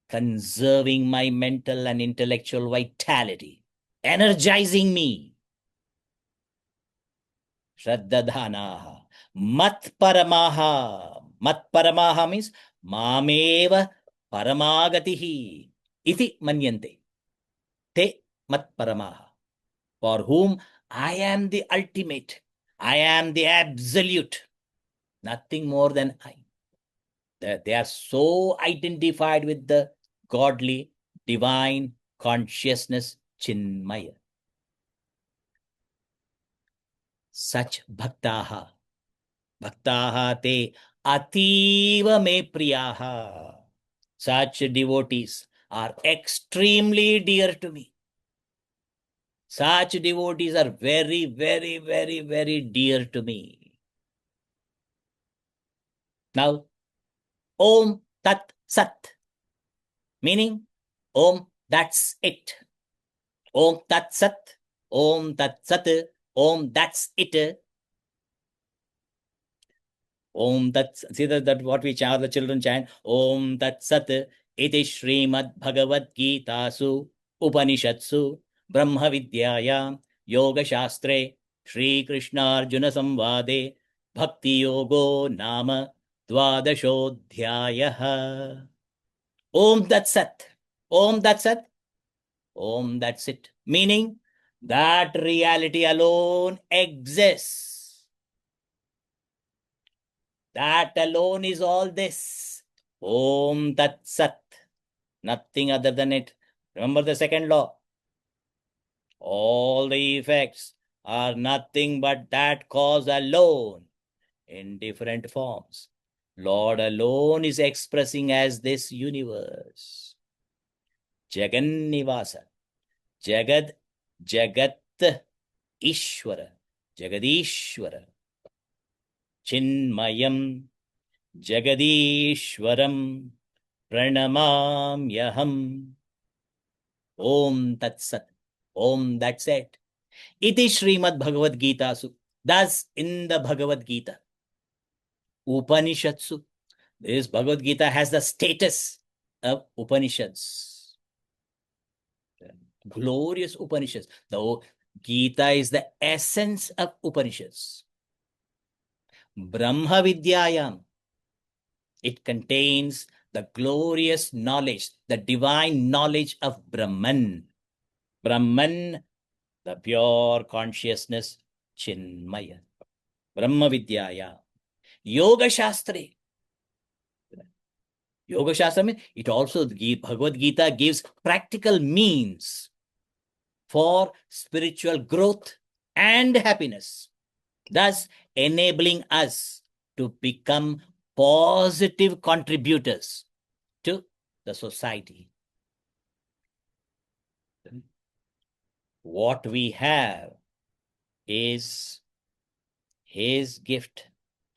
[SPEAKER 2] conserving my mental and intellectual vitality, energizing me. Shraddhadhanaha, matparamaha. Matparamaha means mameva paramagatihi iti manyante. Te matparamaha. For whom I am the ultimate, I am the absolute, nothing more than I. They are so identified with the godly, divine consciousness, Chinmaya. Such bhaktaha te ativa me priyaha. Such devotees are extremely dear to me. Such devotees are very, very, very, very dear to me. Now, Om Tat Sat, meaning Om, that's it. Om Tat Sat, Om Tat Sat, Om, that's it. Om Tat, see that what we chant, the children chant, Om Tat Sat, iti Srimad Bhagavad Gita Su Upanishatsu Brahma Vidyayam Yoga Shastre Shri Krishna Arjuna Samvade Bhakti Yogo Nama Dvadashodhyayaha. Om Tat Sat, Om Tat Sat, Om, that's it. Meaning that reality alone exists. That alone is all this. Om Tat Sat, nothing other than it. Remember the second law. All the effects are nothing but that cause alone in different forms. Lord alone is expressing as this universe. Jagan Nivasa, Jagad, Jagat, Ishvara, Jagadishvara, Chinmayam, Jagadishwaram, Pranamamyaham. Om Tat Sat, Om, that's it. Iti Srimad Bhagavad Gita Su. Thus, in the Bhagavad Gita, Upanishatsu, this Bhagavad Gita has the status of Upanishads. Glorious Upanishads. The Gita is the essence of Upanishads. Brahma Vidyayam, it contains the glorious knowledge, the divine knowledge of Brahman. Brahman, the pure consciousness, Chinmaya. Brahma Vidyaya. Yoga Shastre. Yoga Shastra means it also, Bhagavad Gita gives practical means for spiritual growth and happiness, thus enabling us to become positive contributors to the society. What we have is His gift.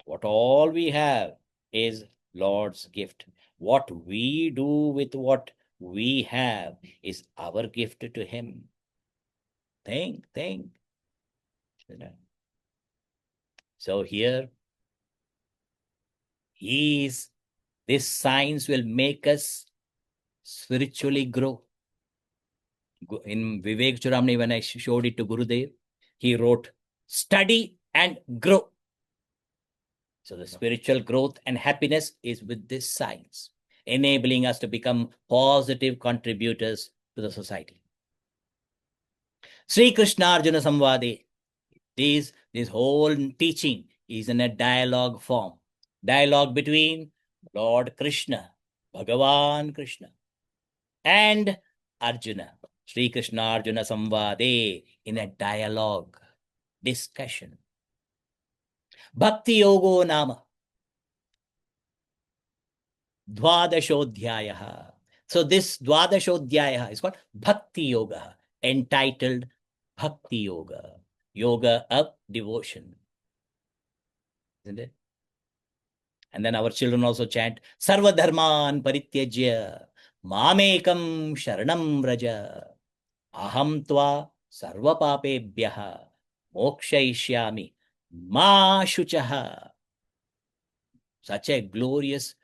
[SPEAKER 2] What all we have is Lord's gift. What we do with what we have is our gift to Him. Think. So here, this science will make us spiritually grow. In Vivek Churamani, when I showed it to Gurudev, he wrote, study and grow. So the spiritual growth and happiness is with this science, enabling us to become positive contributors to the society. Sri Krishna Arjuna Samvade. This whole teaching is in a dialogue form. Dialogue between Lord Krishna, Bhagavan Krishna, and Arjuna. Sri Krishna Arjuna Samvade, in a dialogue, discussion. Bhakti Yogo Nama, Dvadashodhyaya. So this Dvadashodhyaya is called Bhakti Yoga, entitled Bhakti Yoga, yoga of devotion. Isn't it? And then our children also chant, Sarva Dharman Parityajya, Mamekam Sharanam Raja, Aham Tva Sarva Papebhyaha, Mokshayishyami, Ma Shuchaha. Such a glorious,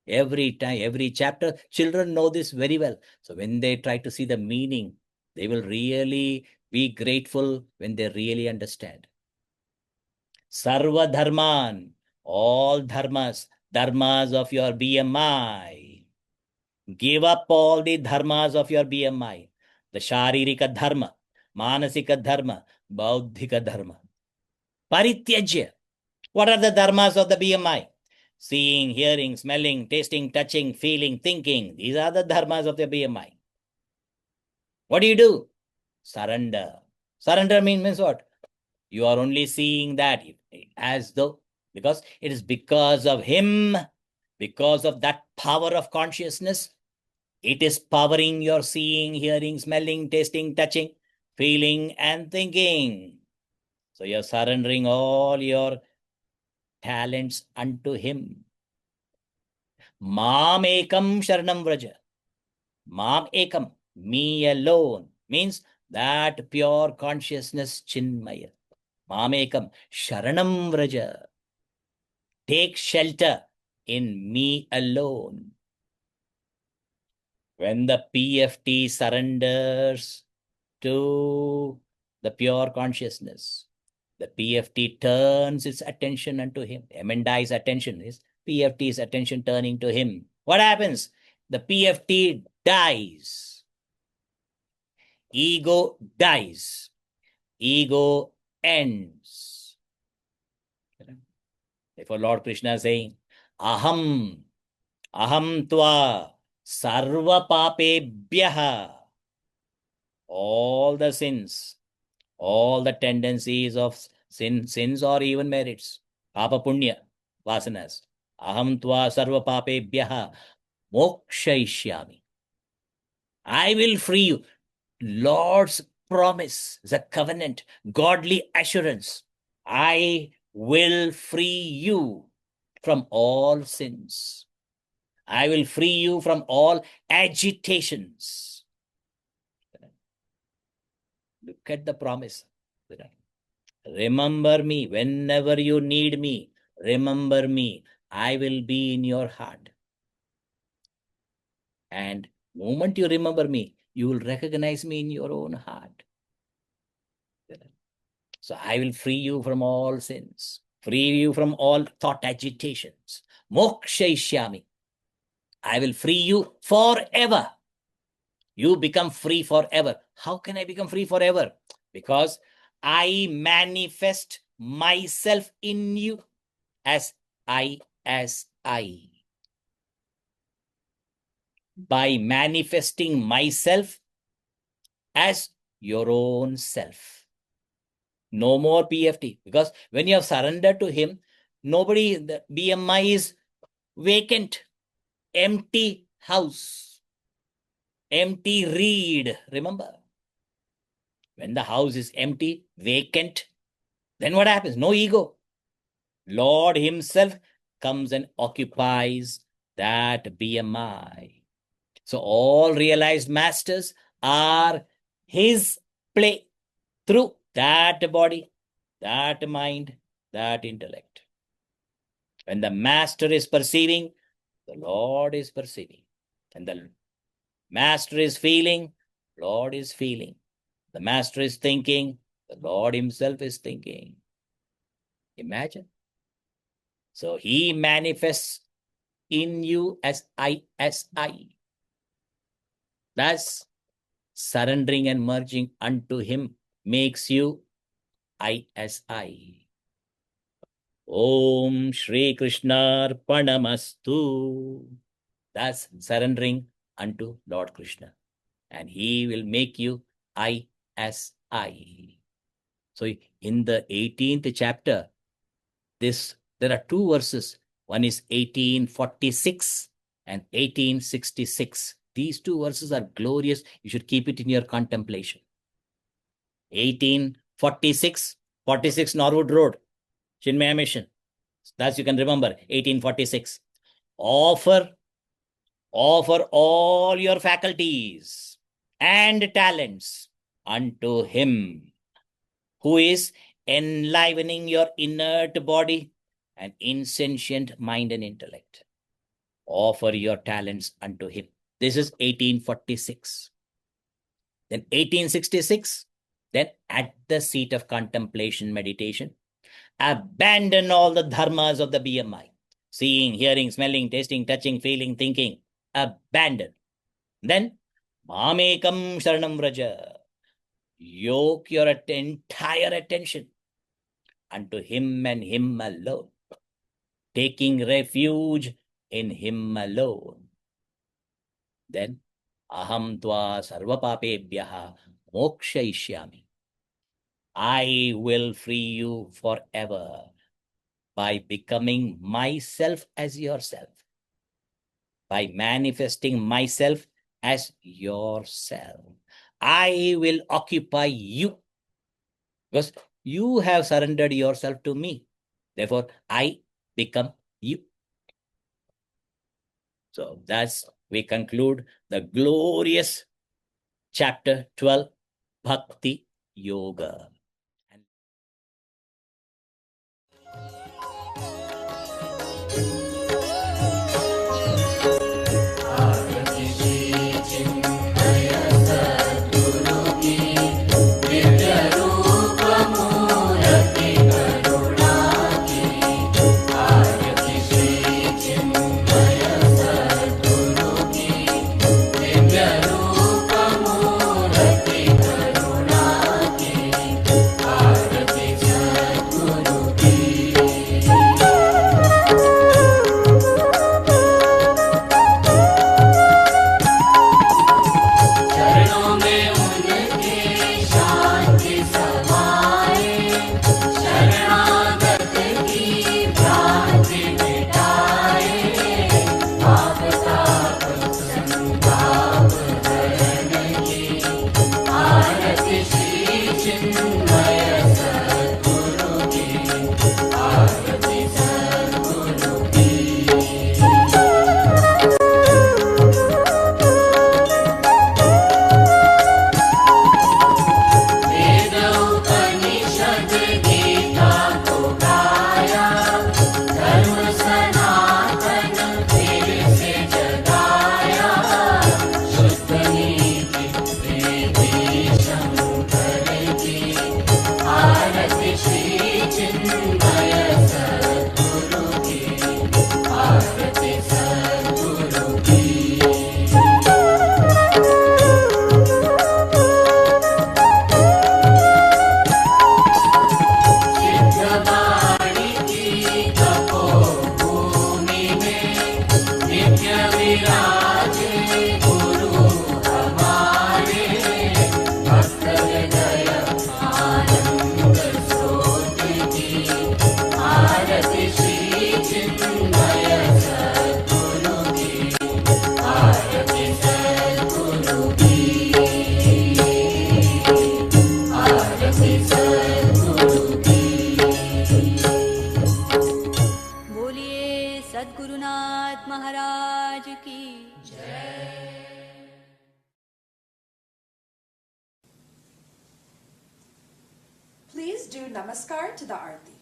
[SPEAKER 2] every time, every chapter, children know this very well. So when they try to see the meaning, they will really be grateful when they really understand. Sarva Dharman, all dharmas, dharmas of your BMI. Give up all the dharmas of your BMI. The Sharirika Dharma, Manasika Dharma, Bauddhika Dharma. Parityajya. What are the dharmas of the BMI? Seeing, hearing, smelling, tasting, touching, feeling, thinking. These are the dharmas of the BMI. What do? Surrender. Surrender means what? You are only seeing that as though, because it is because of him, because of that power of consciousness, it is powering your seeing, hearing, smelling, tasting, touching, feeling, and thinking. So you're surrendering all your talents unto him. Mam ekam sharanam vraja. Mam ekam, me alone, means that pure consciousness Chinmaya. Mam ekam sharanam vraja. Take shelter in me alone. When the PFT surrenders to the pure consciousness, the PFT turns its attention unto him. Emendai's attention is PFT's attention turning to him. What happens? The PFT dies. Ego dies. Ego ends. Therefore, Lord Krishna is saying, Aham tva sarva papebhyaha. All the sins, all the tendencies of sins or even merits, papa punya, vasanas. Aham tva sarva papebhyaha mokshayishyami. I will free you. Lord's promise is a covenant, godly assurance. I will free you from all sins. I will free you from all agitations. Look at the promise. Remember me whenever you need me. Remember me. I will be in your heart. And moment you remember me, you will recognize me in your own heart. So I will free you from all sins, free you from all thought agitations. Mokshayishyami. I will free you forever. You become free forever. How can I become free forever? Because I manifest myself in you as I. By manifesting myself as your own self. No more PFT. Because when you have surrendered to him, nobody, the BMI is vacant, empty house, empty reed. Remember, when the house is empty, vacant, then what happens? No ego. Lord himself comes and occupies that BMI. So all realized masters are his play through that body, that mind, that intellect. When the master is perceiving, the Lord is perceiving. And the master is feeling, Lord is feeling. The master is thinking, the Lord himself is thinking. Imagine. So he manifests in you as I. Thus, surrendering and merging unto him makes you I as I. Om Shri Krishna Arpanamastu. That's surrendering unto Lord Krishna. And he will make you I as I. So in the 18th chapter, there are two verses. One is 1846 and 1866. These two verses are glorious. You should keep it in your contemplation. 1846, 46 Norwood Road, Chinmaya Mission. That's you can remember, 1846. Offer all your faculties and talents unto him who is enlivening your inert body and insentient mind and intellect. Offer your talents unto him. This is 1846. Then 1866, then at the seat of contemplation meditation, abandon all the dharmas of the BMI. Seeing, hearing, smelling, tasting, touching, feeling, thinking. Abandon. Then, Mamekam Sharanam Vraja. Yoke your entire attention unto him and him alone, taking refuge in him alone. Then, aham tva sarvapapebhyaha mokshayishyami. I will free you forever by becoming myself as yourself, by manifesting myself as yourself. I will occupy you because you have surrendered yourself to me. Therefore, I become you. So that's, we conclude the glorious chapter 12, Bhakti Yoga.
[SPEAKER 4] Please do namaskar to the Aarti.